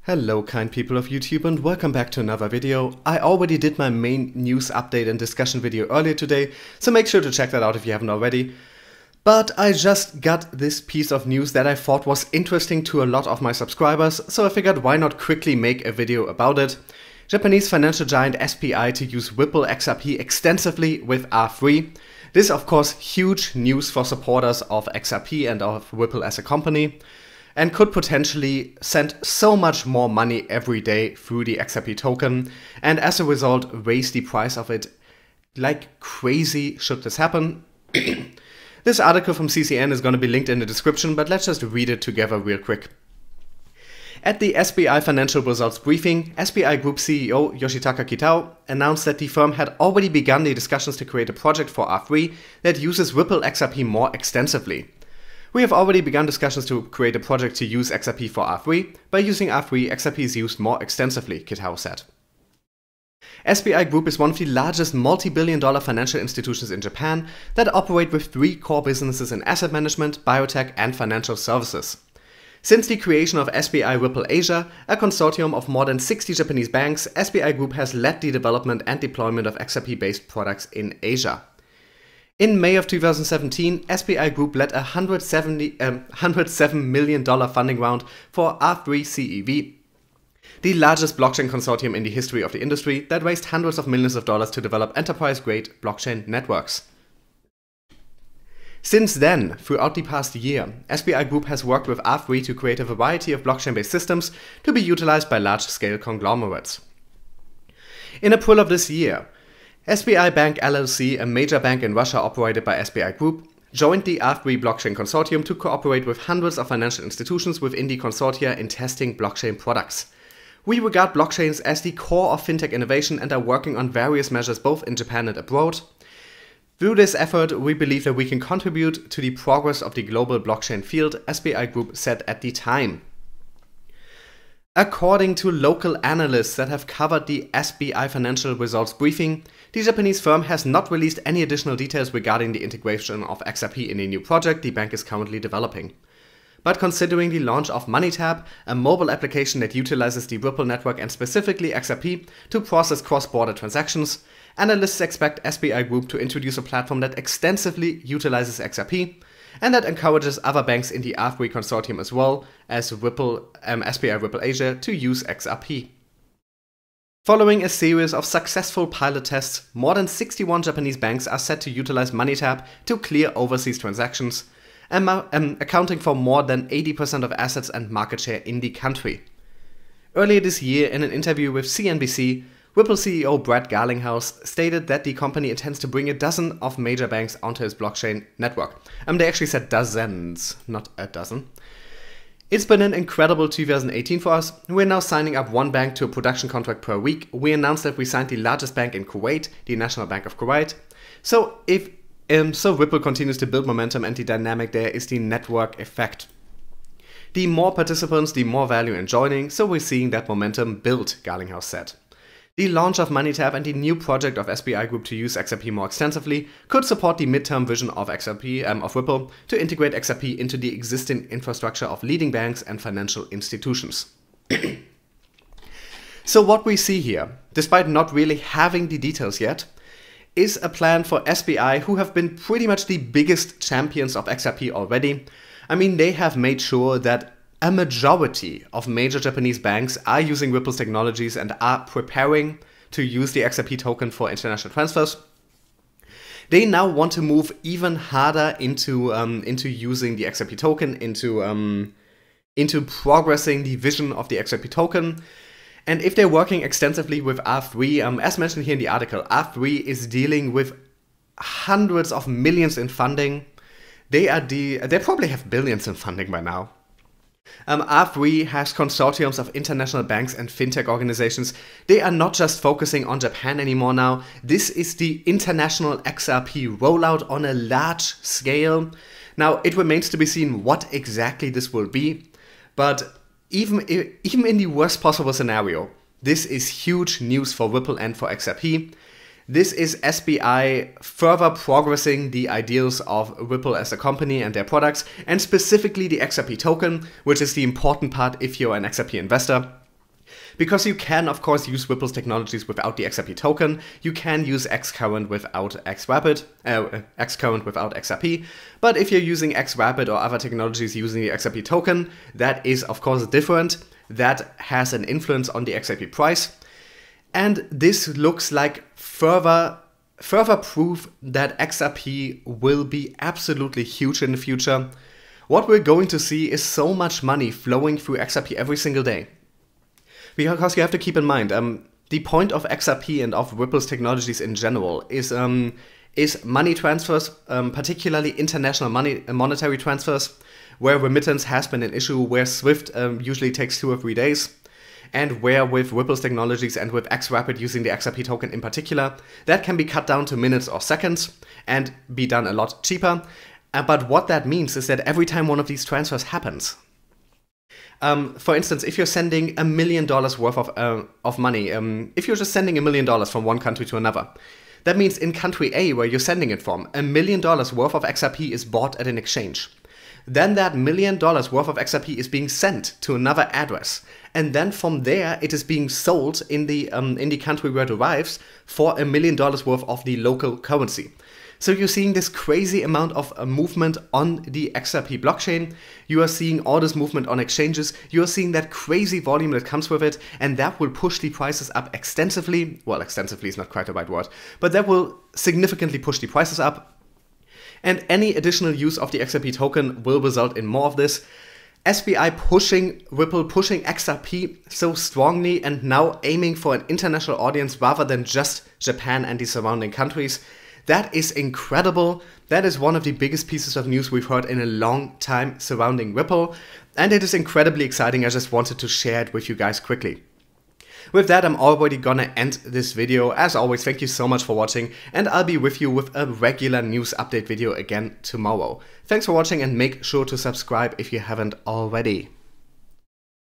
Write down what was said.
Hello kind people of YouTube and welcome back to another video. I already did my main news update and discussion video earlier today, so make sure to check that out if you haven't already. But I just got this piece of news that I thought was interesting to a lot of my subscribers, so I figured why not quickly make a video about it. Japanese financial giant SBI to use Ripple XRP extensively with R3. This is of course huge news for supporters of XRP and of Ripple as a company, and could potentially send so much more money every day through the XRP token, and as a result raise the price of it like crazy should this happen. This article from CCN is going to be linked in the description, but let's just read it together real quick. At the SBI financial results briefing, SBI Group CEO Yoshitaka Kitao announced that the firm had already begun the discussions to create a project for R3 that uses Ripple XRP more extensively. We have already begun discussions to create a project to use XRP for R3. By using R3, XRP is used more extensively, Kitao said. SBI Group is one of the largest multi-billion-dollar financial institutions in Japan that operate with three core businesses in asset management, biotech, and financial services. Since the creation of SBI Ripple Asia, a consortium of more than 60 Japanese banks, SBI Group has led the development and deployment of XRP-based products in Asia. In May of 2017, SBI Group led a $107 million funding round for R3 CEV, the largest blockchain consortium in the history of the industry that raised hundreds of millions of dollars to develop enterprise-grade blockchain networks. Since then, throughout the past year, SBI Group has worked with R3 to create a variety of blockchain-based systems to be utilized by large-scale conglomerates. In April of this year, SBI Bank LLC, a major bank in Russia operated by SBI Group, joined the R3 blockchain consortium to cooperate with hundreds of financial institutions within the consortia in testing blockchain products. We regard blockchains as the core of fintech innovation and are working on various measures both in Japan and abroad. Through this effort, we believe that we can contribute to the progress of the global blockchain field, SBI Group said at the time. According to local analysts that have covered the SBI financial results briefing, the Japanese firm has not released any additional details regarding the integration of XRP in a new project the bank is currently developing. But considering the launch of MoneyTap, a mobile application that utilizes the Ripple network and specifically XRP to process cross-border transactions, analysts expect SBI Group to introduce a platform that extensively utilizes XRP and that encourages other banks in the R3 consortium as well as SBI Ripple Asia to use XRP. Following a series of successful pilot tests, more than 61 Japanese banks are set to utilize MoneyTap to clear overseas transactions, accounting for more than 80% of assets and market share in the country. Earlier this year, in an interview with CNBC, Ripple CEO Brad Garlinghouse stated that the company intends to bring a dozen of major banks onto its blockchain network. They actually said dozens, not a dozen. It's been an incredible 2018 for us. We're now signing up one bank to a production contract per week. We announced that we signed the largest bank in Kuwait, the National Bank of Kuwait. So Ripple continues to build momentum, and the dynamic there is the network effect. The more participants, the more value in joining, so we're seeing that momentum build, Garlinghouse said. The launch of MoneyTap and the new project of SBI Group to use XRP more extensively could support the midterm vision of of Ripple to integrate XRP into the existing infrastructure of leading banks and financial institutions. So what we see here, despite not really having the details yet, is a plan for SBI, who have been pretty much the biggest champions of XRP already. They have made sure that a majority of major Japanese banks are using Ripple's technologies and are preparing to use the XRP token for international transfers. They now want to move even harder into using the XRP token, into progressing the vision of the XRP token. And if they're working extensively with R3, as mentioned here in the article, R3 is dealing with hundreds of millions in funding. They probably have billions in funding by now. R3 has consortiums of international banks and fintech organizations. They are not just focusing on Japan anymore now. This is the international XRP rollout on a large scale. Now, it remains to be seen what exactly this will be, but even in the worst possible scenario, this is huge news for Ripple and for XRP. This is SBI further progressing the ideals of Ripple as a company and their products, and specifically the XRP token, which is the important part if you're an XRP investor. Because you can, of course, use Ripple's technologies without the XRP token. You can use XCurrent without XCurrent without XRP. But if you're using XRapid or other technologies using the XRP token, that is, of course, different. That has an influence on the XRP price. And this looks like further proof that XRP will be absolutely huge in the future. What we're going to see is so much money flowing through XRP every single day. Because you have to keep in mind, the point of XRP and of Ripple's technologies in general is money transfers, particularly international monetary transfers, where remittance has been an issue, where SWIFT usually takes 2 or 3 days, and where with Ripple's technologies and with XRapid using the XRP token in particular, that can be cut down to minutes or seconds and be done a lot cheaper. But what that means is that every time one of these transfers happens, for instance, if you're sending $1 million worth of money, if you're just sending $1 million from one country to another, that means in country A, where you're sending it from, $1 million worth of XRP is bought at an exchange. Then that $1 million worth of XRP is being sent to another address, and then from there it is being sold in the country where it arrives for $1 million worth of the local currency. So you're seeing this crazy amount of movement on the XRP blockchain. You are seeing all this movement on exchanges. You are seeing that crazy volume that comes with it, and that will push the prices up extensively. Well, extensively is not quite the right word, but that will significantly push the prices up. And any additional use of the XRP token will result in more of this. SBI pushing Ripple, pushing XRP so strongly, and now aiming for an international audience rather than just Japan and the surrounding countries. That is incredible. That is one of the biggest pieces of news we've heard in a long time surrounding Ripple, and it is incredibly exciting. I just wanted to share it with you guys quickly. With that, I'm already gonna end this video. As always, thank you so much for watching, and I'll be with you with a regular news update video again tomorrow. Thanks for watching, and make sure to subscribe if you haven't already.